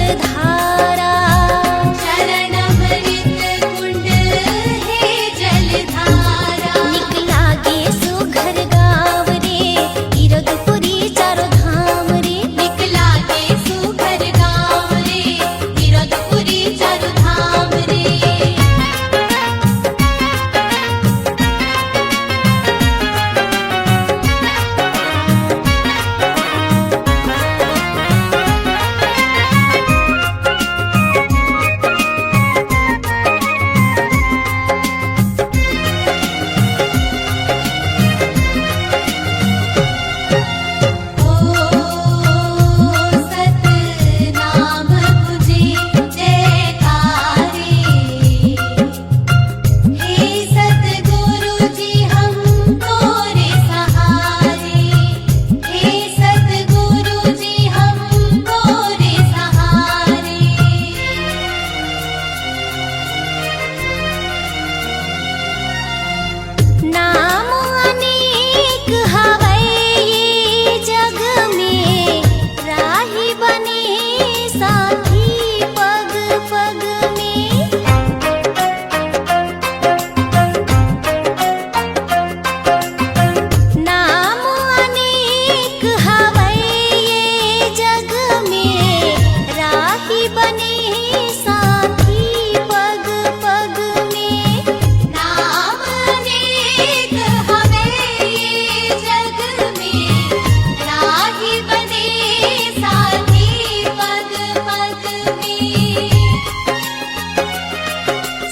जलधारा। शरणमृत कुंड हे जलधारा। निकला गे सुघर गाँव रे, गिरधपुरी चारों धाम रे। निकला गे सुघर गाँव रे, गिरधपुरी चारों धाम रे। सतनाम तुझे जयकारे। हे सतगुरु जी हम तोरे सहारे। हे सतगुरु जी हम तोरे सहारे। नाम अनेक हवै ये जग में, राही बने साथी पग पग में। नाम अनेक हवै ये जग में, राही बने साथी पग पग में। नाम अनेक हवे ये जग में, राही बने साथी पग पग में।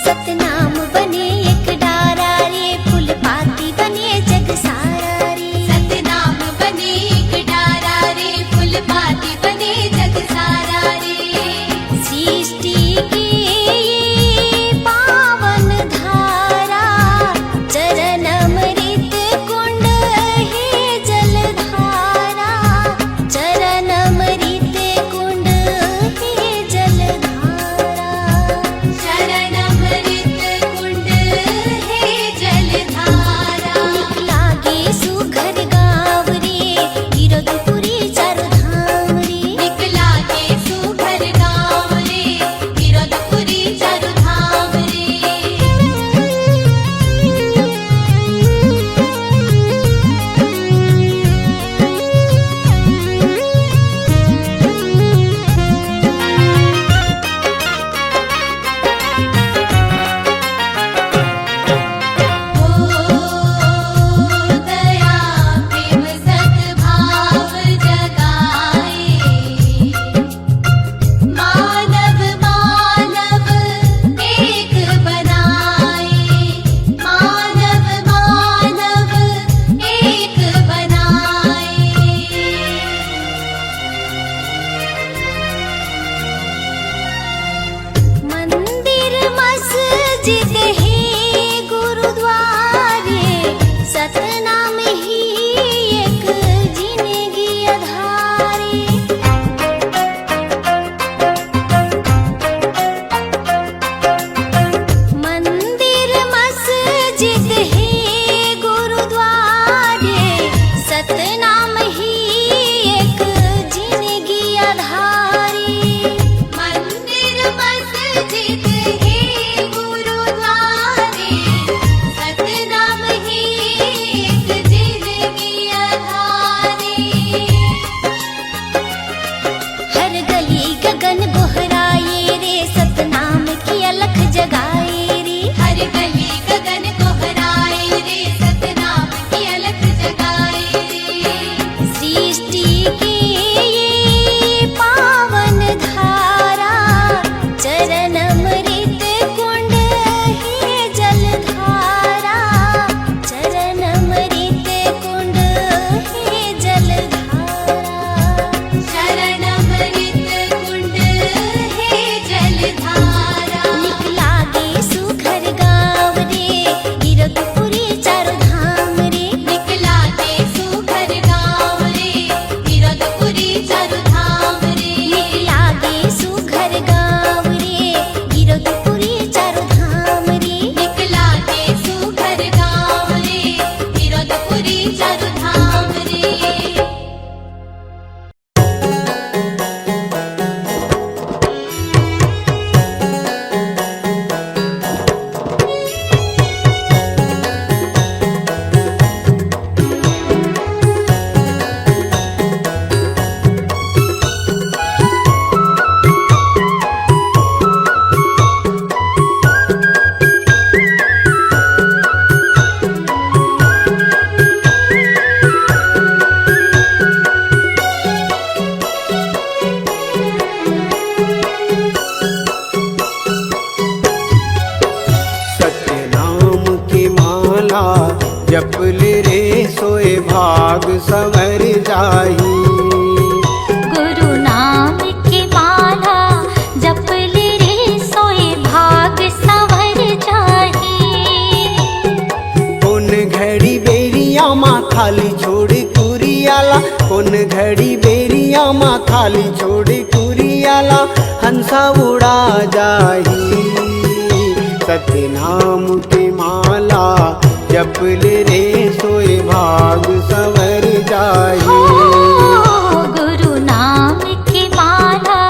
सतनाम बने एक डारा रे, फूल पाती बने जग सारा रे। सतनाम बने एक डारा रे, फूल पाती बने जग सारा रे। सृष्टि की ये पावन धारा, चरणमृत कुंड हे जलधारा। चरणमृत कुंड हे जलधारा। शरणमृत कुंड हे जलधारा। निकला गे सुघर गाँव रे, गिरधपुरी चारों धाम रे। निकला गे सुघर गाँव रे, गिरधपुरी चारों धाम रे। दया प्रेम सद्भाव जगाए। मानव मानव एक बनाए। मानव मानव एक बनाए। मंदिर मस्जिद है गुरुद्वारे, सतनाम ही एक जिंदगी आधारे। मंदिर मस्जिद है गुरुद्वारे, सतनाम ही एक जिंदगी आधारे। मंदिर मस्जिद है गुरुद्वारे। उन घड़ी बेरिया माँ खाली छोड़ी कुरियाला हंसा उड़ा जाही। सतनाम की माला जप ले रे सोए भाग संवर जाही। गुरु नाम की माला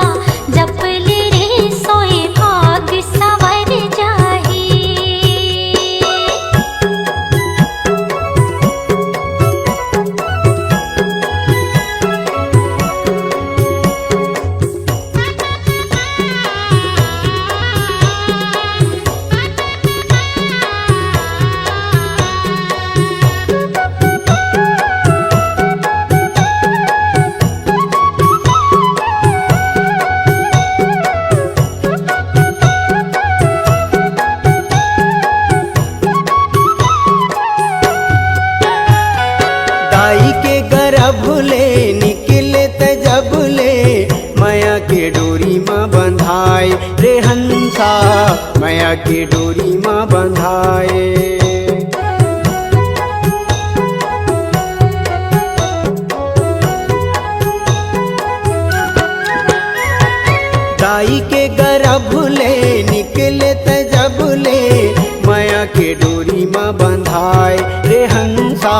जप ले रे सोए भाग संवर जाही। दाई के गर्भ ले निकले त जब ले माया के डोरी माँ बंधाए रे हंसा माया के डोरी माँ बंधाए। दाई के गर्भ ले निकले त जब ले माया के डोरी माँ बंधाए रे हंसा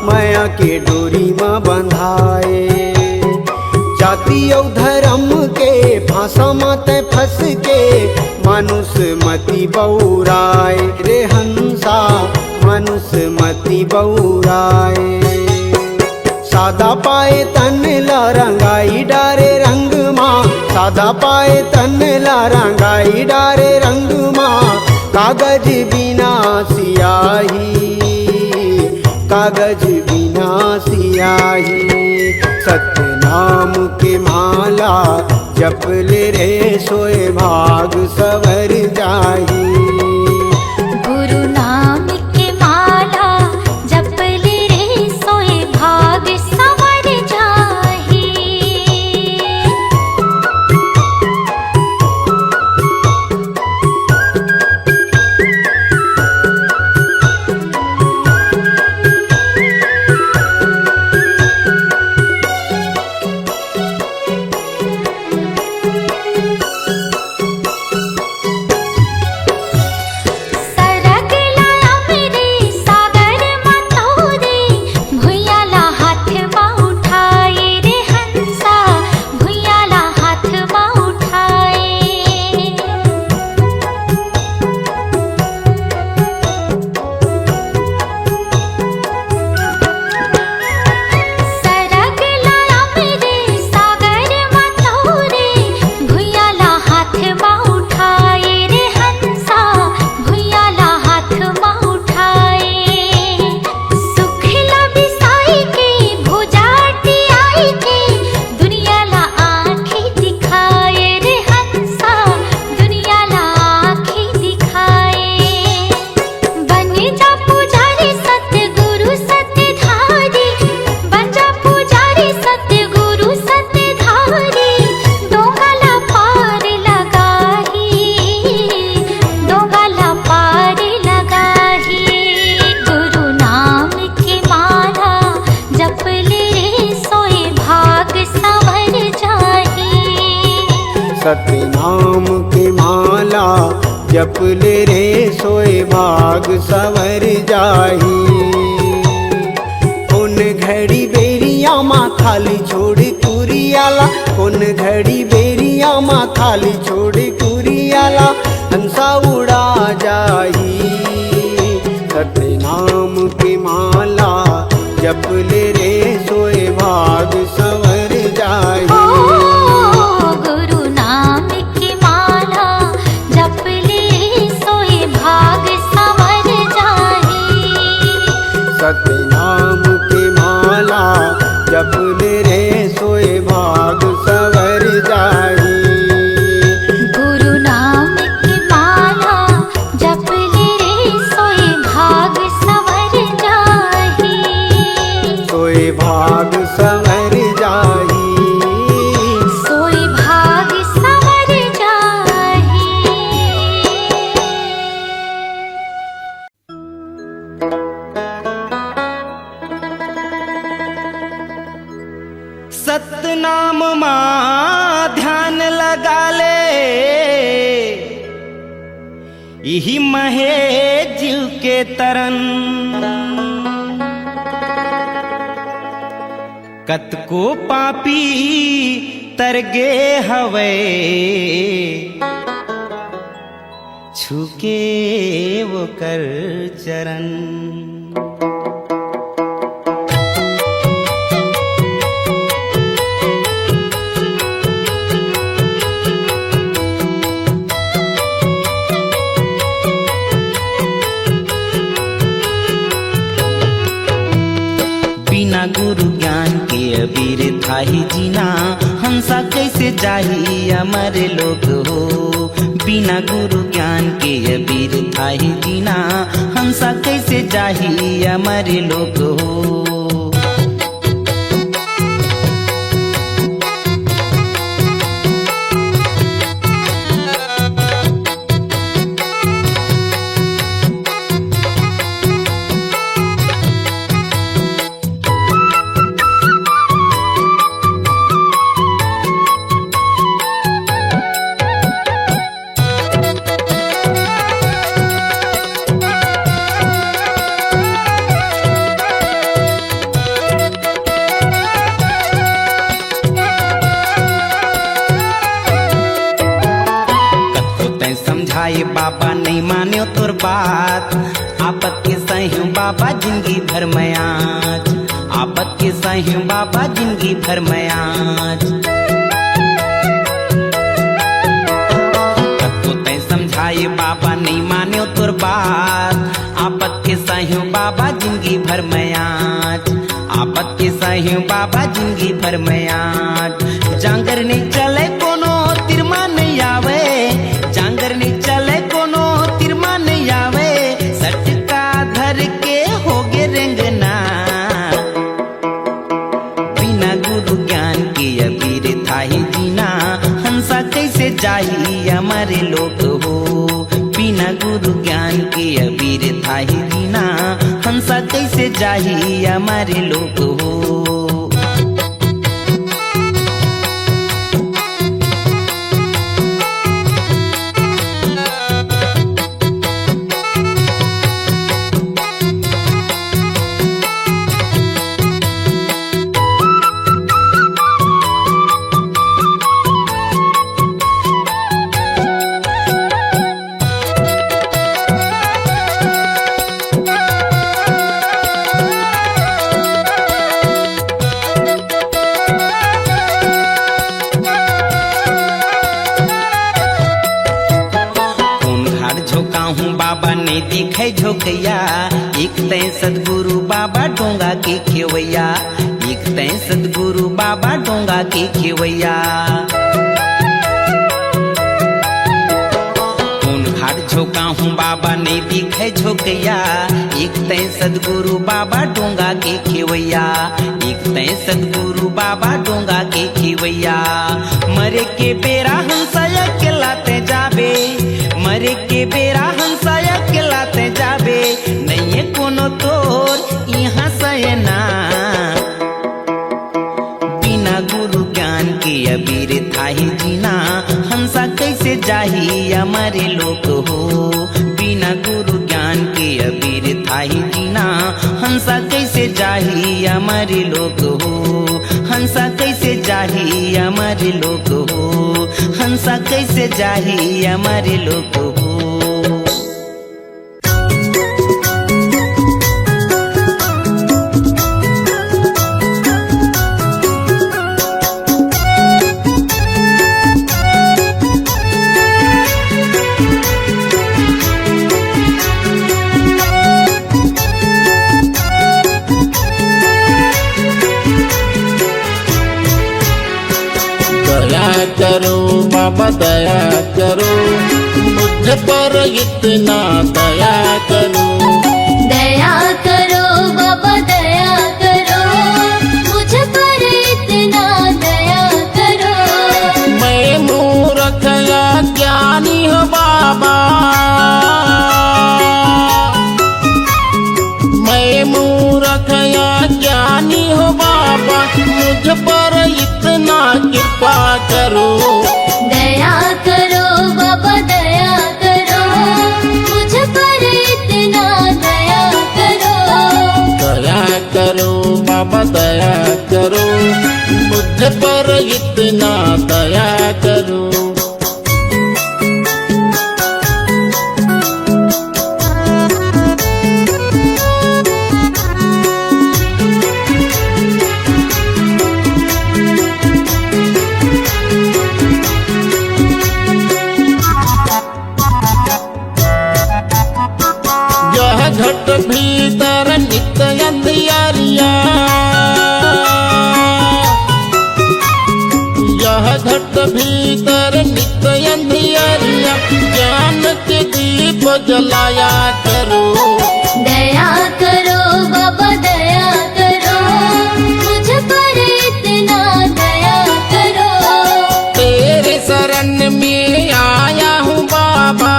माया के डोरी माँ बंधाए। जाति और धर्म के फांसा मत फंस के मानुष मति बौराए रे हंसा मानुष मति बौराए। सादा पाए तन ला रंगाई डारे रंग माँ सादा पाए तन ला रंगाई डारे रंग माँ। कागज बिना सियाही कागज बिना सियाही। सतनाम के माला जप ले रे सोए भाग संवर जाही। गुरु नाम की माला जप ले रे सोए भाग संवर जाही। सरग लाया मेरे सागर मतोरे भुइयाला हाथ माँ उठाए रे हंसा भुइयाला हाथ माँ उठाए। सरग लाया मेरे सागर मतोरे भुइयाला हाथ माँ उठाए रे हंसा भुइयाला हाथ माँ उठाए। सुखला बिसाई के भुजाटी आई के दुनियाला आँखें दिखाए रे हंसा दुनियाला आँखें दिखाए। बन जा पुजारी सतगुरु सतधारी बन जा पुजारी सतगुरु सतधारी। दोगला पार लगाही दोगला पार लगाही। गुरु नाम की माला जप ले रे सोए भाग संवर जाही। सतनाम की माला जप ले रे सोए भाग संवर जाही। उन घड़ी बेरिया माँ खाली छोड़ी कुरियाला उन घड़ी बेरिया माँ खाली छोड़ी कुरियाला हंसा उड़ा जाही। सतनाम की माला जप ले रे सोए भाग संवर जाही। गुरु नाम की माला जप ले सोए भाग संवर जाही। सतनाम की माला जप ले रे सोए भाग संवर जाही। गुरु नाम की माला जप ले रे सोए भाग संवर जाही। यही महे जीव के तरन कतको पापी तरगे हवे छुके वो कर चरण। बिना गुरु ज्ञान के अबीर थाही जीना हंसा कैसे जाही अमर लोग हो। बिना गुरु ज्ञान के अबीर थाही जीना हंसा कैसे जाही अमर लोग हो। बाबा नहीं मान्यो तोर बात आपत के सहूं बाबा जिंदगी भर में आज। आपत के सहूं बाबा जिंदगी भर में आज। कतो तै समझाए बाबा नहीं मान्यो तोर बात आपत के सहूं बाबा जिंदगी भर में आज। आपत के सहूं बाबा जिंदगी भर में आज। जांगर नहीं चले कोनो तिरमा नहीं आवे। जांगर नहीं चले कोनो तिरमा नहीं आवे। सटका धर के होगे रेंगना। बिना गुरु ज्ञान के अबीर थाही जीना हंसा कैसे जाही हमारे लोग हो। बिना गुरु ज्ञान के अबीर थाही जीना हंसा कैसे जाही हमारे लोग हो। बाबा ने दिखे झोंकैया एक तै सदगुरु बाबा डोंगा के खेवैया। एक तै सदगुरु बाबा डोंगा के खेवैया। कौन घाट झोंका हूँ बाबा ने दिखे झोंकैया एक तै सदगुरु बाबा डोंगा के खेवैया। एक तै सदगुरु बाबा डोंगा के खेवैया। मरे के बेरा हंसाया के लाते जाबे। मरे के बेरा हंसाया के लाते जाबे। नहीं कोनो तोर यहाँ सयना। बिना गुरु ज्ञान के अबीर थाही जीना हंसा कैसे जाही हमारे लोग हो। बिना गुरु ज्ञान के अबीर थाही जीना हंसा कैसे जाही हमारे लोग हो। हंसा कैसे जाही हमारे लोग हो। हंसा कैसे जाही हमारे लोग हो। दया करो बाबा दया करो मुझ पर इतना दया करो। दया करो बाबा दया करो मुझ पर इतना दया करो। मैं मूर्ख या ज्ञानी हूँ बाबा। मैं मूर्ख या ज्ञानी हूँ बाबा मुझ पर इतना कृपा करो। दया करो बाबा दया करो इतना दया करो। यह घट भीतर नित्य अंधियारिया, यह घट भीतर नित्य अंधियारिया, ज्ञान के दीप जलाया करो। दया करो बाबा दया करो, मुझ पर इतना दया करो। तेरे शरण में आया हूँ बाबा,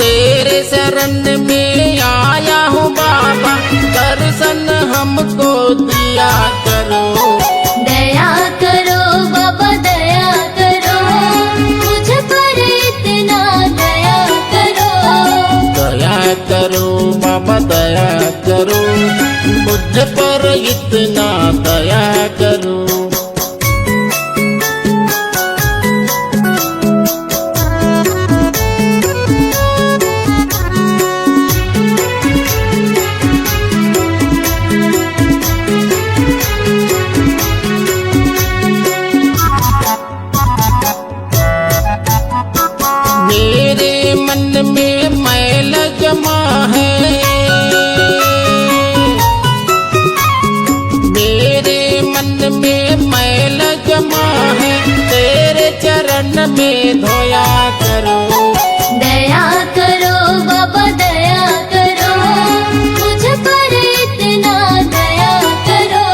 तेरे शरण में आया हूँ बाबा, दर्शन हमको दिया करो। दया करो बाबा दया करो, मुझ पर इतना दया करो। दया करो बाबा दया करो, मुझ पर इतना दया करो। मेरे मन में मैल जमा है, मेरे मन में मैल जमा है, तेरे चरण में धोया करो। दया करो बाबा दया करो, मुझ पर इतना दया करो।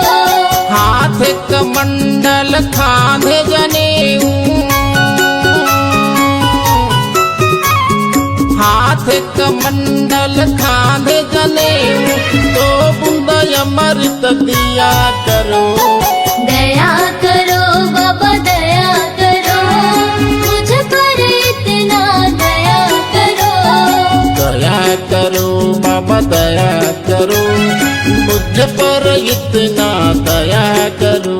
हाथ कमंडल खांधे जनेऊ, हाथ कमंडल खांधे जनेऊ, तो बूंद अमृत दिया करो। दया करो बाबा दया करो, मुझ पर इतना दया करो। दया करो बाबा दया करो, मुझ पर इतना दया करो।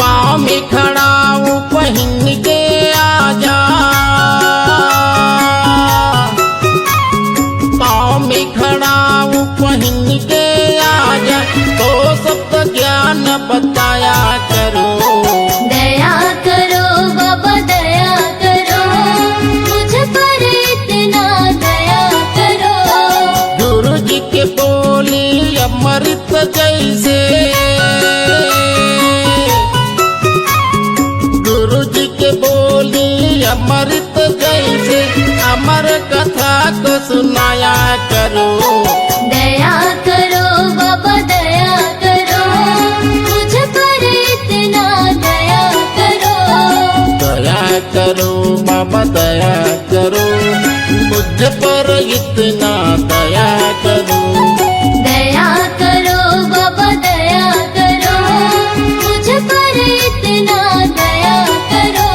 पाँव में खड़ा हूँ पहन के आजा, पाँव में खड़ा हूँ पहन के आजा, तो सब ज्ञान बताया करो। दया करो बाबा दया करो, मुझ पर इतना दया करो। गुरु जी के बोली अमृत जैसे, गुरु जी के बोली अमृत जैसे, अमर कथा को सुनाया करो। दया करो बाबा दया करो, मुझ पर इतना दया करो। दया करो बाबा दया करो, मुझ पर इतना दया करो। दया करो बाबा दया करो, मुझ पर इतना दया करो।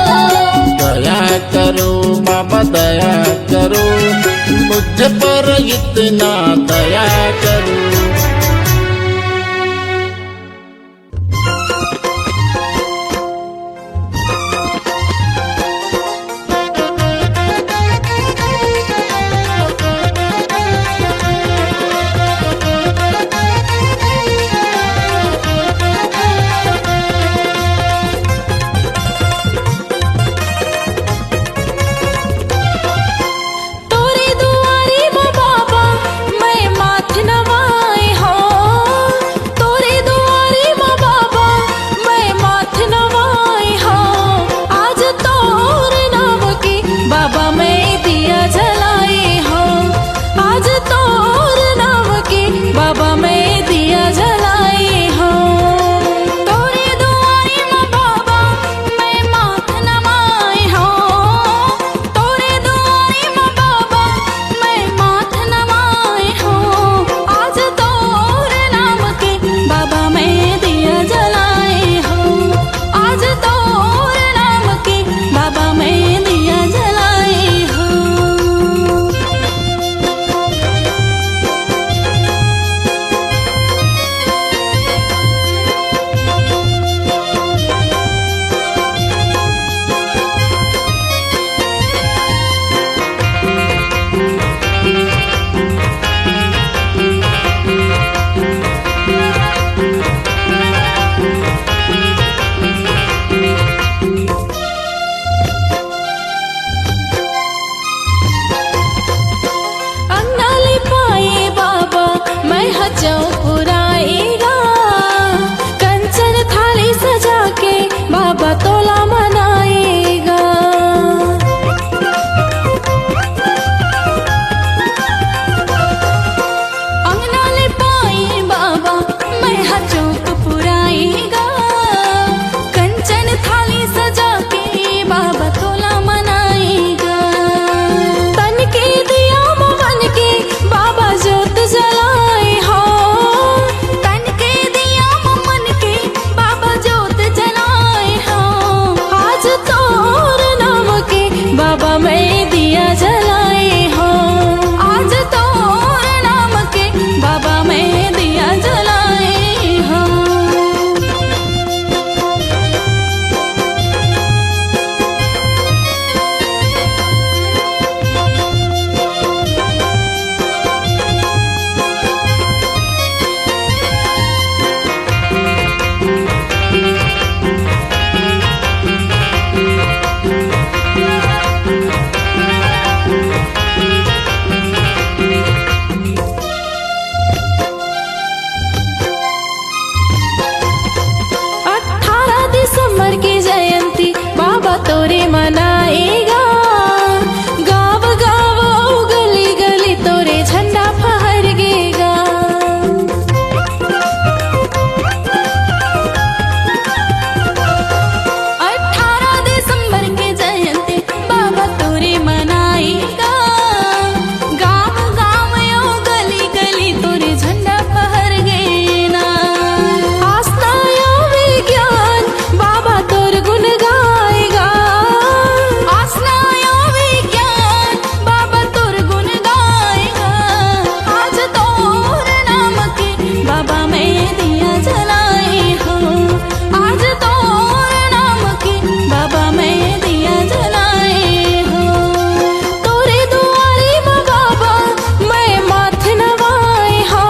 दया करो बाबा दया करो, मुझ पर इतना दया करो। तोरे दुआरे वो बाबा मैं माथ नवा मनाएगा गाँव गाँव गली गली तोरे झंडा फहरगेगा 18 दिसंबर के जयंती बाबा तोरे मनाएगा गाँव गाँव गली गली तोरे झंडा फहरगेना आस्था यो विज्ञान बाबा तोर गुण गाएगा आस्था यो विज्ञान बाबा तोर गुण गाएगा आज तोर नाम के बाबा मैं दिया जलाए हो आज तोर नाम के बाबा मैं दिया जलाए हो तोरे दुआरे माँ बाबा मैं माथ नवाए हो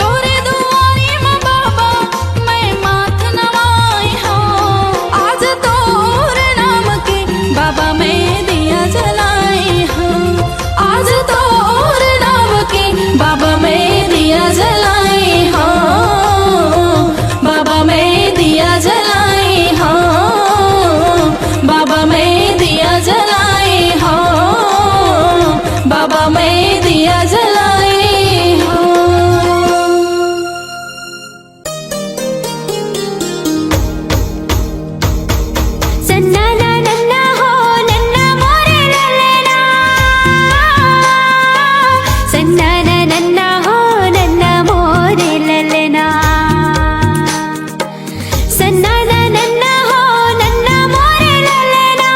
तोरे दुआरे माँ बाबा मैं माथ नवाए हो आज तोर नाम के बाबा मैं दिया जलाए हो आज तोर नाम के बाबा मैं दिया जलाए हो बाबा मैं दिया जलाए हो बाबा मैं दिया जलाए हो बाबा मैं दिया जलाए हो सन्ना ना नन्ना हो नन्ना मोरे ललना सन्ना ना नन्ना हो नन्ना मोरे ललना सन्ना ना नन्ना हो नन्ना मोरे ललना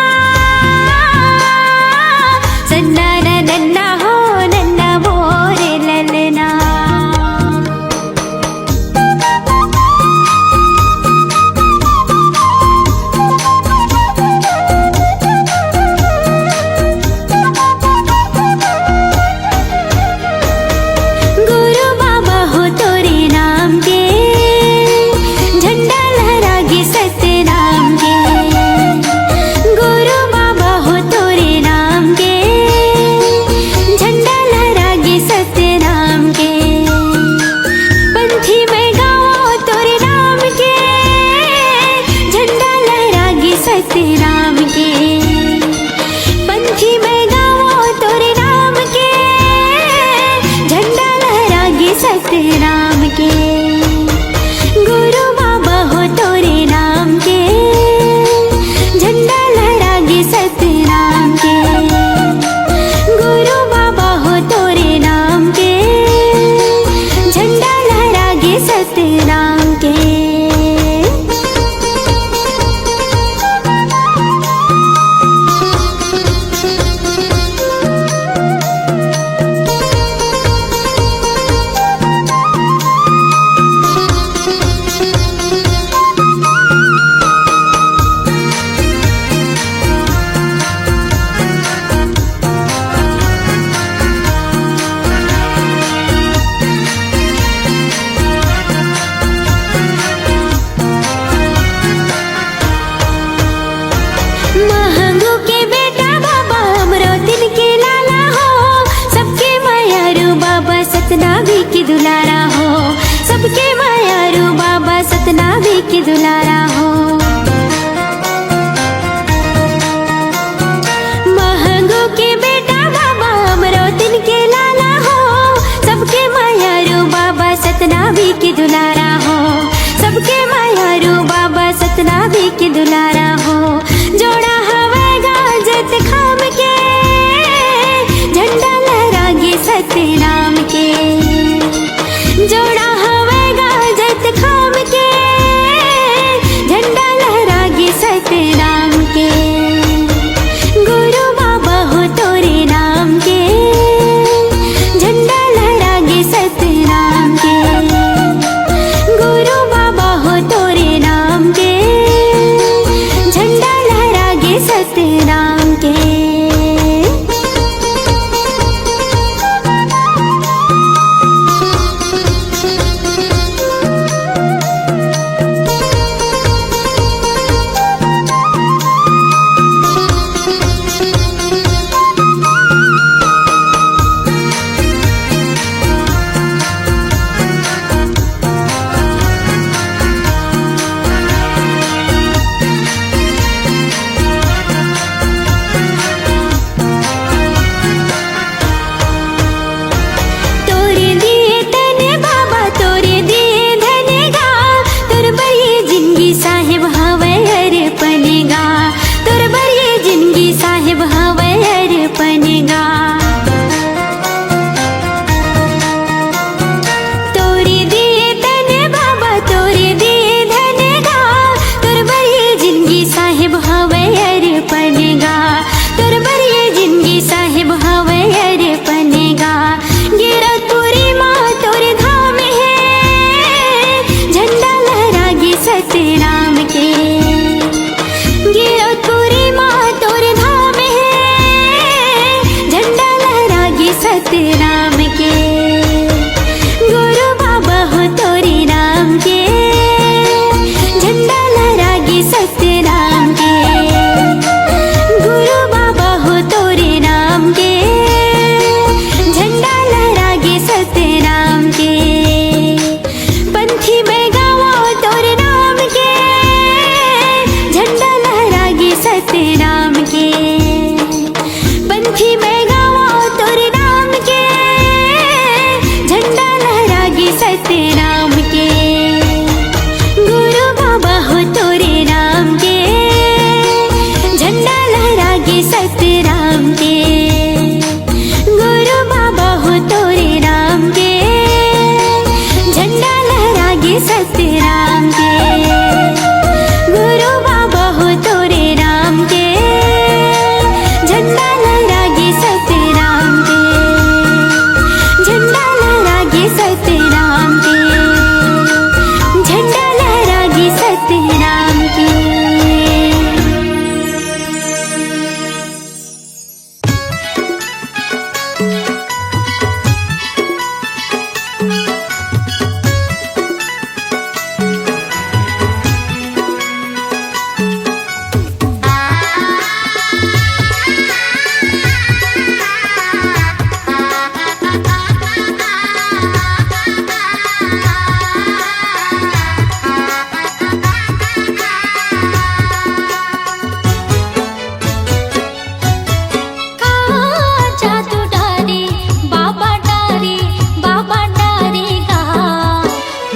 सन्ना ना नन्ना हो नन्ना मोरे ललना गुरु बाबा हो तोरे नाम के झंडा लहरागे सत्य नाम के गुरु बाबा हो तोरे नाम के झंडा लहरागे सत्य नाम के पंथी में गाओ तोरे नाम के झंडा लहरागे सत्य नाम के पंथी में गाओ तोरे नाम के झंडा लहरागे सत्य नाम के गुरु बाबा हो तोरे नाम के झंडा लहरागे सत्य नाम के गुरु बाबा हो तोरे नाम के झंडा लहरागे सत्य नाम के महंगू के बेटा बाबा हमरो दिन के लाला हो सबके मायारू बाबा सतनावी की दुलारा हो सबके मायारू बाबा सतनावी की दुलारा हो महंगू के बेटा बाबा हमरो दिन के लाला हो सबके मायारू बाबा सतनावी की दुलारा हो सबके मायारू बाबा सतनावी की दुलारा हो जोड़ा हवेगा जत खाम के झंडा लहरागे सत्य नाम के जोड़ा हवेगा जत खाम के झंडा लहरागे सत्य नाम के गुरु बाबा हो तोरे नाम के झंडा लहरागे सत्य नाम के लागे सत्य राम के। गुरु बाबा हो तोरे राम के, झंडा लहरागे सत्य राम के, झंडा लहरागे सत्य राम के, झंडा लहरागे सत्य राम के। जादू डारे बाबा डारेगा,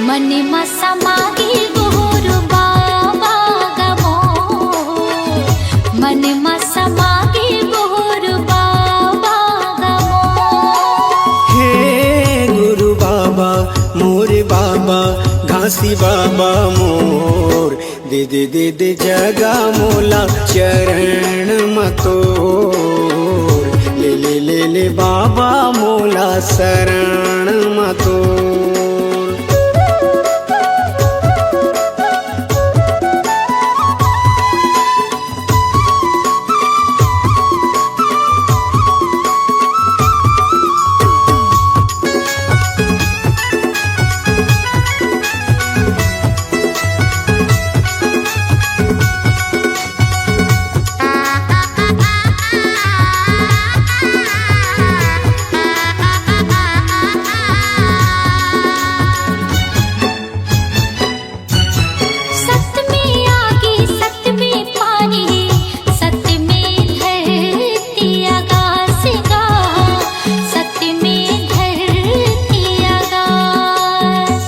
मन में समागे गुरु बाबा गमो, मन में समागे गुरु बाबा गमो। हे गुरु बाबा मोरे बाबा घासी बाबा मोर, दे दे दे दे जगा मोला चरण मतोर, ले ले ले ले बाबा मोला शरण मतोर। सत्य में आगे सत्य में पानी, सत्य में धरती आकाश का, सत्य में धरती आकाश।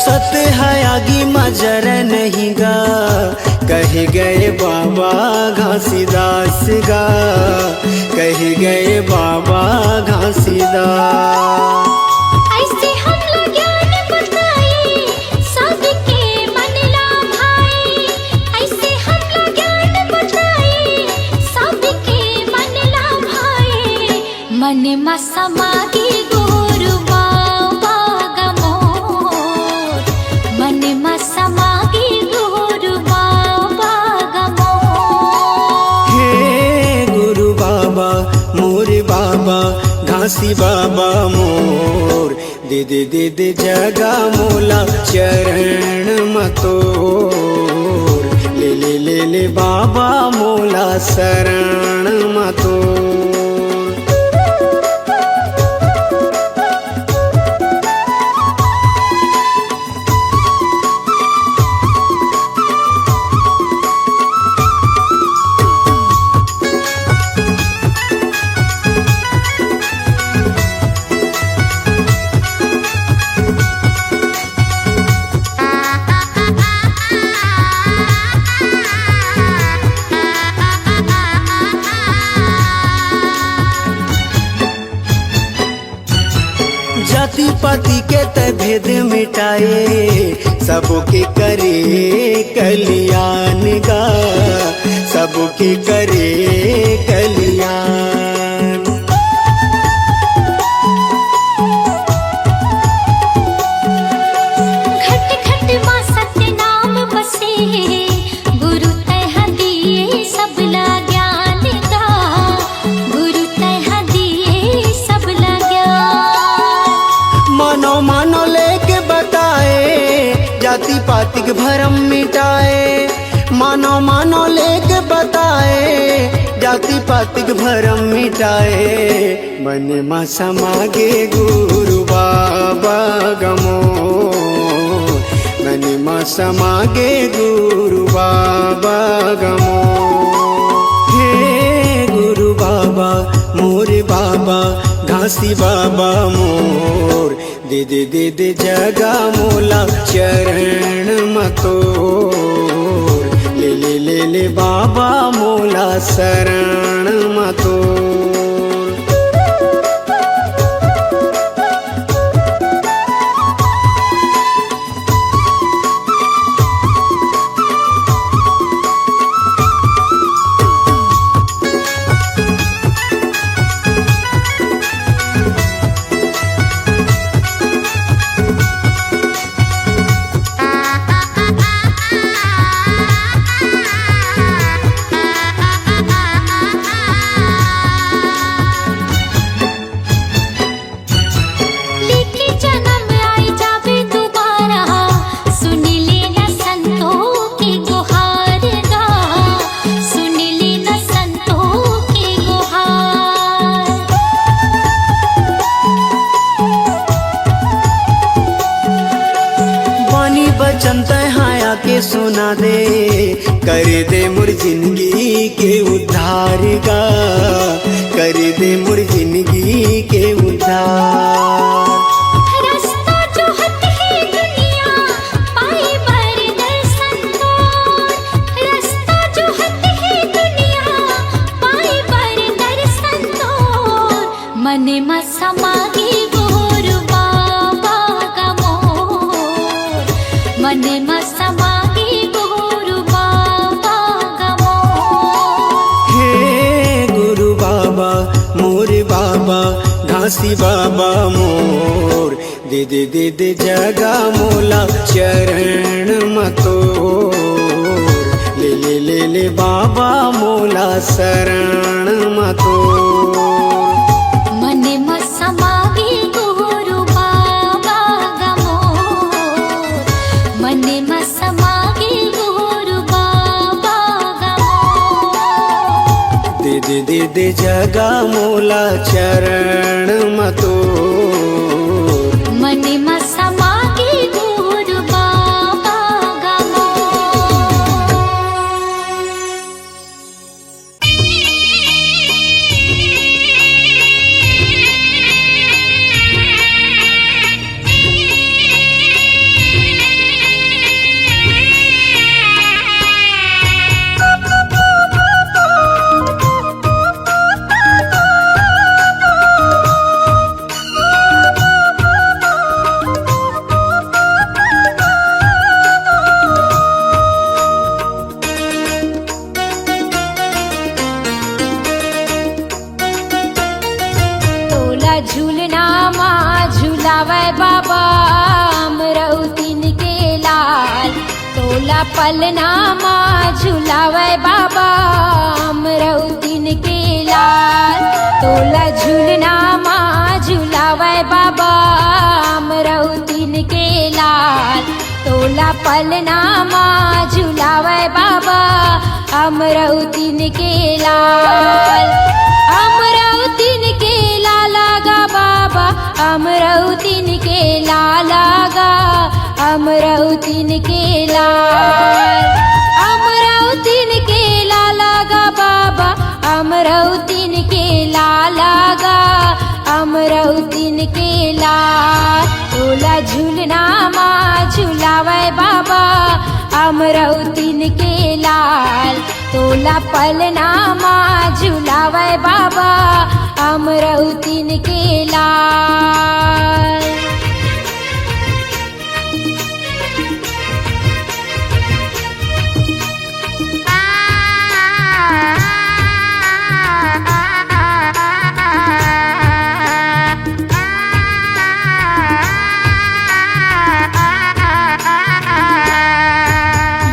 सत्य है आगे मजर नहीं गा, कह गए बाबा घासीदास गा, कह गए बाबा घासीदास। ऐसे हमला ज्ञान बताए, सबके मन ला भाए, ऐसे हमला ज्ञान बताए, सबके मन ला भाए, मन में समागे गुरु बाबा गमोर, मन में समागे गुरु बाबा गमोर। हे गुरु बाबा मोरे बाबा घासी बाबा मोर, दे दे दे दे जगा मोला चरण मतोर, ले ले ले ले बाबा मोला शरण मतोर। जाति पाति के त भेद मिटाए, सबके करे कल्याण गा, सबके करे कल्याण। घट घट माँ सत्य नाम बसे, गुरु तह दिए सबला ज्ञान का, गुरु तह दिए सबला ज्ञान। मानो मानो लेके बताए, जाति पाति के भरम मिटाए, मानो मानो लेके बताए, जाति पाति के भरम मिटाए, मन में समागे गुरु बाबा गमो, मन में समागे गुरु बाबा गमो। हे गुरु बाबा मोरे बाबा घासी बाबा मोर, दे दे दे दे जगा मोला चरण मतोर, ले ले ले ले बाबा मोला शरण मतोर। सुना दे, कर दे मोर जिंदगी के उद्धार गा, कर दे मोर जिंदगी के उद्धार। रास्ता जोहत है दुनिया पाए बर दर्शन तोर, रास्ता जोहत है दुनिया पाए बर दर्शन तोर, मने म समागे गोर बाबा का मोर, मने म समागे गोर बाबा का मोर। हे गुरु बाबा मोर बाबा घासी बाबा मोर, दे दे दे दे जगा मोला चरण मतोर, ले ले ले ले बाबा मोला शरण मतोर। मने म समागे गुरु बाबा का मोर, मने म समागे गुरु बाबा का मोर। दे दे दे दे जगा मोला चरण मतोर, मने म समागे गुरु बाबा का मोर। तोला झूलना माँ झूलावे बाबा अमरौतीन के लाल, तोला पलना माँ झूलावे बाबा अमरौतीन के लाल, तोला झूलना माँ झूलावे बाबा अमरौतीन के लाल, तोला पलना माँ झूलावे बाबा अमरौतीन के लाल। अमरौतीन के लाला गा बाबा, अमरौतीन के लाला गा, अमरौतीन के लाल, अमरौतीन के लाला गा बाबा, अमरौतीन के लाला गा, अमरौतीन के लाल। तोला झूलना माँ झूलावे बाबा अमरौतीन के लाल, तोला पलना माँ झूलावे बाबा अमरौतीन के लाल।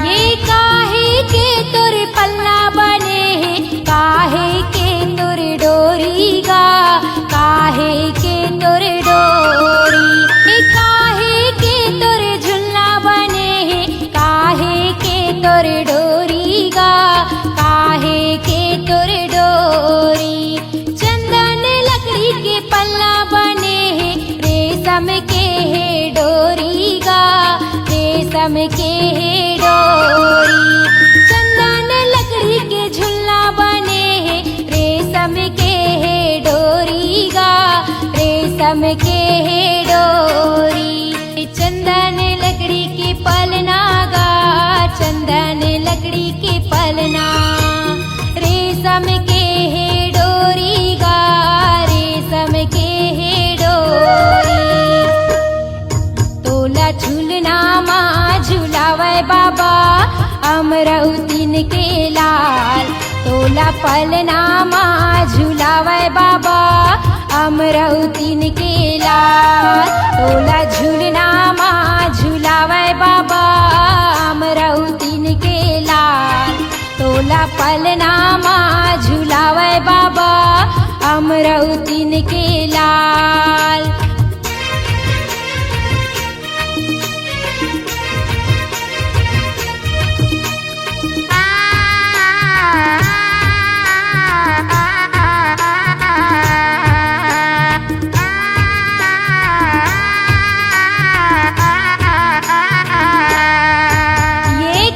ये काहे के तोर पल्ला बने हैं, काहे के तोर डोरी गा, काहे के तोर डोरी। ये काहे के तोर झुल्ला बने हैं, काहे के तोर डोरी गा, काहे के तोर डोरी। चंदन लकड़ी के पल्ला बने हैं, रेशम के है डोरी गा, रेशम के है डोरी। चंदन लकड़ी के झुल्ला बने हैं, रेशम के है डोरी गा, रेशम के है डोरी। चंदन लकड़ी के पलना गा, चंदन लकड़ी के पलना, रेशम के है डोरी गा, रेशम के है डोरी। तोला झूलना माँ झूलावे बाबा अमरौतीन के लाल, तोला पलना माँ झूलावे बाबा अमरौतीन के लाल। तोला झूलना माँ झूलावे बाबा अमरौतीन के लाल, तोला पलना माँ झूलावे बाबा अमरौतीन के लाल। ये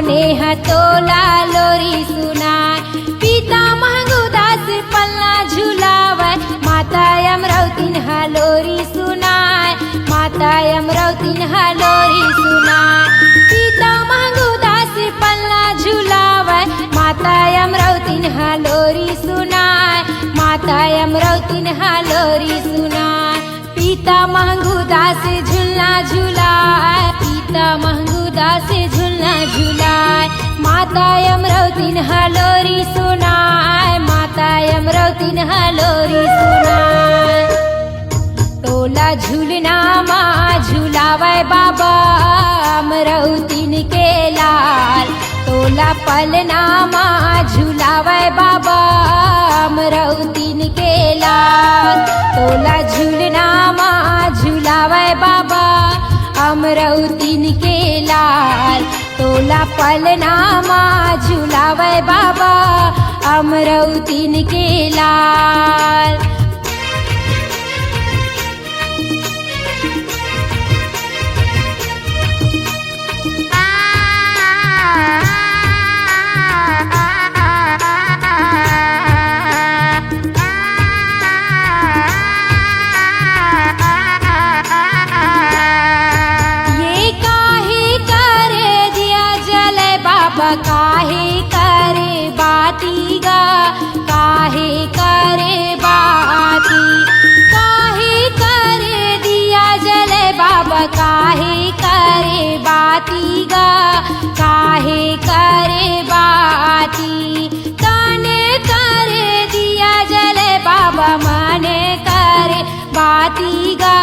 नेह तोला लोरी सुनाय पिता महंगुदास पलना झुलावै माता अमरावतीन हलोरी सुनाय माता अमरावतीन हलोरी सुनाय पिता महंगुदास पलना झुलावै माता अमरावतीन हलोरी सुनाय माता अमरावतीन हलोरी सुनाय पिता महंगुदास झुलना झुलाय पिता महंगुदास झुलना झुलाय माता अमरावतीन हलोरी सुनाय माता अमरावतीन हलोरी सुनाय तोला झूलना माँ झुलावै बाबा अमरावतीन के लाल तोला पलना माँ झुलावै बाबा अमरावतीन के लाल तोला झूलना माँ झुलावै बाबा अमरावतीन के लाल तोला पलना माँ झुलावै बाबा अमरावतीन के लाल काहे करे बाती गा काहे करे बाती काहे करे दिया जले बाबा काहे करे बाती गा काहे करे बाती काने करे दिया जले बाबा माने करे बाती गा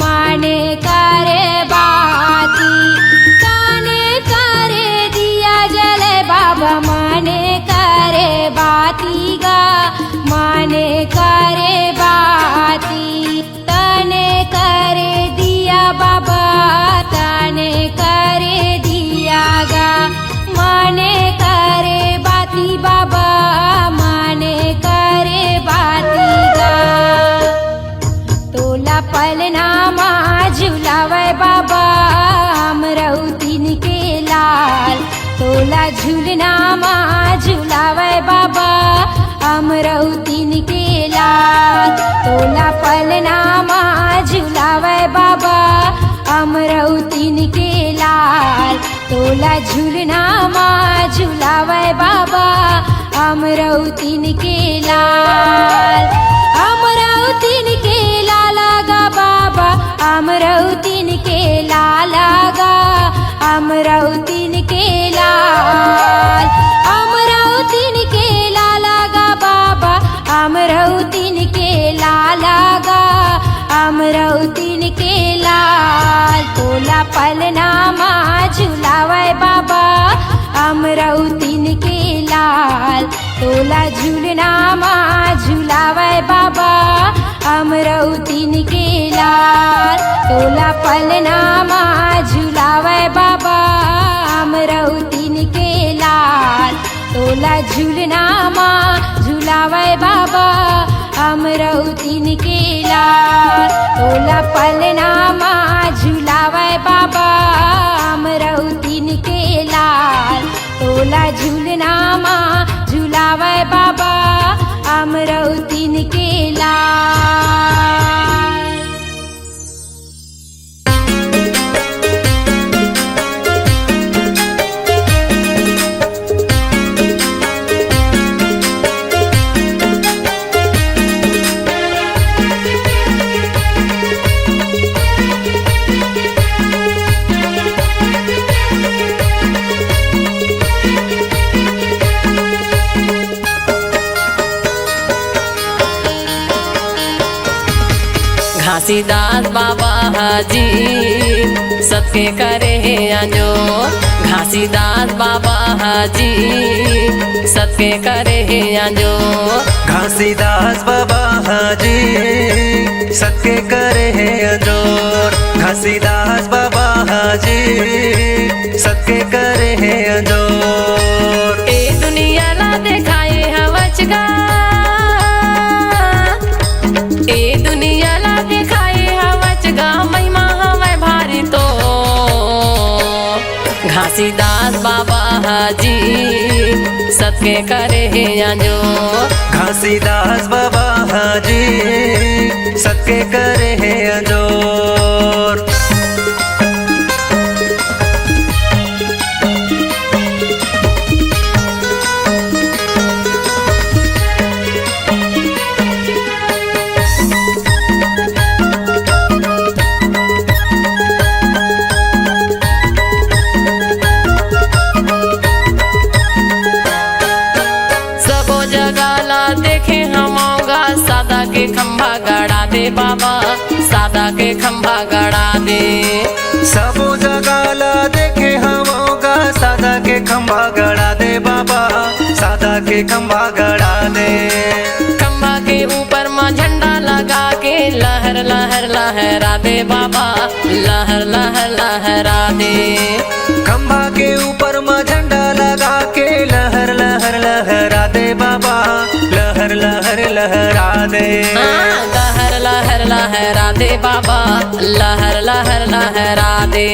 माने करे बाती बाबा माने करे बाती गा माने करे बाती तने करे दिया बाबा तने करे दिया गा माने करे बाती बाबा माने करे बाती गा तोला पलना माँ झुलावै बाबा अमरावतीन के लाल तोला झूलना माँ झुलावै बाबा अमरावतीन के लाल तोला पलना माँ झुलावै बाबा अमरावतीन के लाल तोला झूलना माँ झुलावै बाबा अमरावतीन के लाल अमरावतीन के लाला गा बाबा अमरावतीन के लाला गा अमरावतीन के लाल अमरावतीन के लाला गा बाबा अमरावतीन के लाला गा अमरावतीन के लाल तोला पलना माँ झुलावै बाबा अमरावतीन के लाल तोला झूलना माँ झुलावै बाबा अमरावतीन के लाल तोला पलना माँ झुलावै बाबा अमरावतीन के लाल तोला झूलना माँ झुलावै बाबा अमरावतीन के लाल तोला पलना माँ झुलावै बाबा अमरावतीन के लाल तोला झूलना माँ झुलावै बाबा अमरावतीन के लाल घासीदास बाबा हाजी सबके करे है आजो घासीदास बाबा हाजी सबके करे है आजो घासीदास बाबा हाजी सबके करे है अजोर घासीदास बाबा हाजी सबके करे है अजोर ए दुनिया ला दिखाए हवच गा ए दुनिया ला दिखाए हवच गा महिमा हवे भारी तो घासीदास बाबा सबके करे हैं जोर। घासीदास बाबा हाजी सबके करे हैं जोर। के खंभा गड़ा दे बाबा, सादा के खंभा गड़ा दे। सबो जगह ला देखे हमारा सादा के खंभा गड़ा दे बाबा, सादा के खंभा गड़ा दे। खंभा के ऊपर माँ झंडा लगा के लहर लहर लहरा दे बाबा, लहर लहर लहरा दे। खंभा के ऊपर माँ झंडा लगा के लहर लहर लहरा दे बाबा, लहर लहर लहरा दे। लहर लहर लहरा दे बाबा, लहर लहर लहरा दे।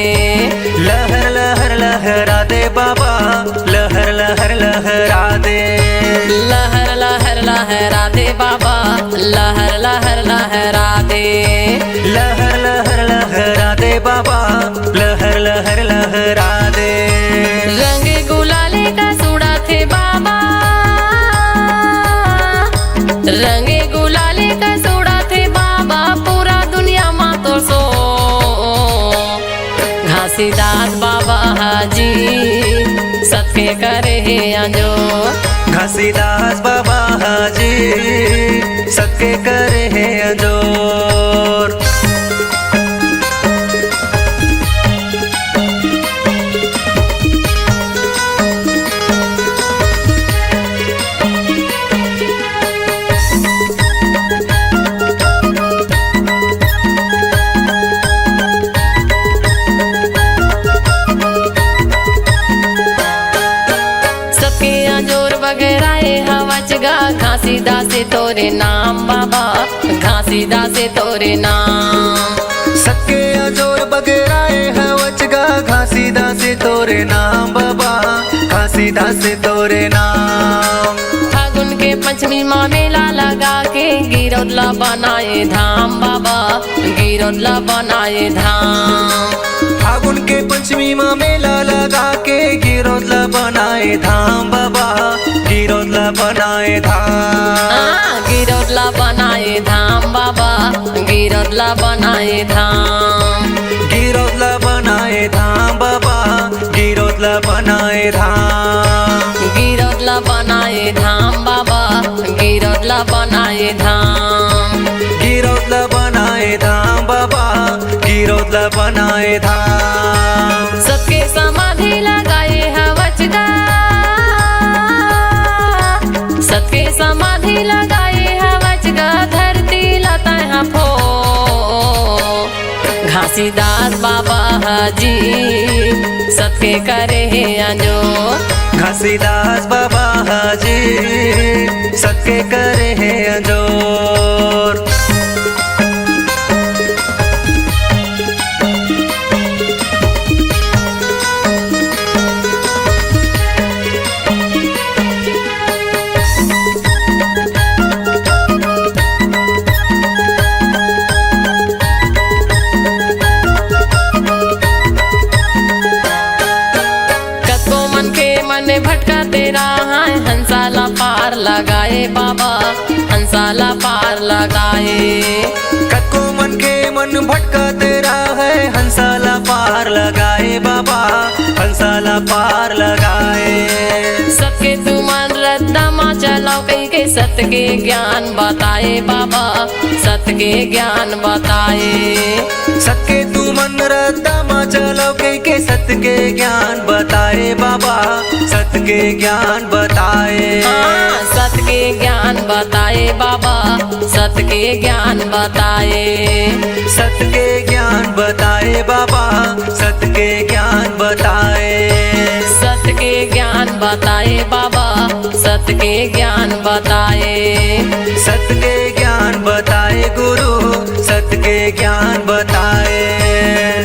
लहर लहर लहरा दे बाबा, लहर लहर लहरा दे। लहर लहर लहरा दे बाबा, लहर लहर लहरा दे। लहर लहर लहरा दे बाबा, लहर लहर लहरा दे। रंग गुलाले का सूड़ा थे बाबा, रंग गुलाले का सूड़ा थे बाबा, पूरा दुनिया माँ तो सो। घासीदास बाबा हाजी सबके करे हैं जोर। घासीदास बाबा हाजी सबके करे हैं जोर। घासीदास तोरे नाम बाबा, घासीदास तोरे नाम। सबके अजोर बगेराए हवचगा, घासीदास तोरे नाम बाबा, घासीदास तोरे नाम। फागुन के पंचमी माँ मेला लगा के गिरौदला बनाए धाम बाबा, गिरौदला बनाए धाम। फागुन के पंचमी माँ मेला लगा के गिरौदला बनाए धाम बाबा, गिरौदला बनाए धाम। गिरौदला बनाए धाम बाबा, गिरौदला बनाए धाम। गिरौदला बनाए धाम बाबा, गिरौदला बनाए धाम। गिरौदला बनाए धाम बाबा, गिरौदला बनाए धाम। गिरौदला बनाए धाम बाबा, गिरौदला बनाए धाम। सबके समाधि लगाए हवचगा, सबके समाधि लगाए हवचगा, धरती लता है फो। घासीदास बाबा हाजी सबके करे हैं जोर। घासीदास बाबा हाजी सबके करे हैं जोर। भटका तेरा है हंसाला पार लगाए बाबा, हंसाला पार लगाए। कको मन के मन भटका तेरा है हंसाला पार लगाए बाबा, हंसाला पार लगाए। सबके तू मन रद्दा माँ चलाओ कहीं के सत्य के ज्ञान बताए बाबा, सत्य के ज्ञान बताए। सबके तू मन रद्दा माँ चलाओ कहीं के सत्य के ज्ञान बताए बाबा, सत्य के ज्ञान बताए। सत्य के ज्ञान बताए बाबा, सत्य के ज्ञान बताए। सत्य के ज्ञान बताए बाबा, सत्य के ज्ञान बताए। सत्य के ज्ञान बताए बाबा, सत्य के ज्ञान बताए। सत्य के ज्ञान बताए गुरु, सत्य के ज्ञान बताए।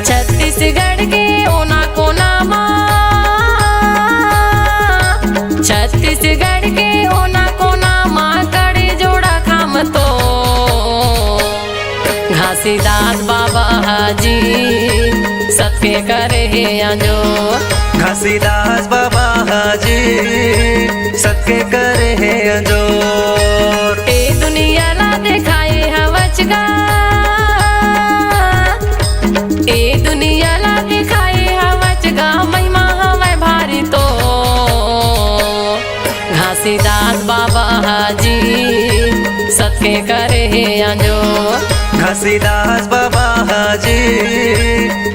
छत्तीसगढ़ के ओना कोना माँ, छत्तीसगढ़ घासीदास बाबा हाजी सबके करे है अंजोर घासीदास बाबा हाजी सबके करे है अंजोर ए दुनिया ला दिखाए हवचगा ए दुनिया ला दिखाए हवचगा महिमा हवे भारी तो घासीदास बाबा हाजी सबके करे है अंजोर घासीदास बाबा हाजी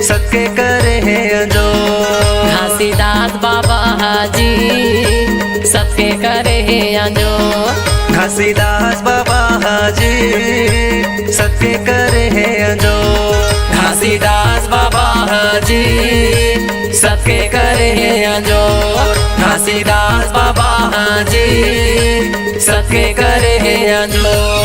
सबके करे है अंजोर घासीदास बाबा हाजी सबके करे है अंजोर घासीदास बाबा हाजी सबके करे है अंजोर घासीदास बाबा हाजी सबके करे है अंजोर घासीदास बाबा हाजी सबके करे है अंजोर।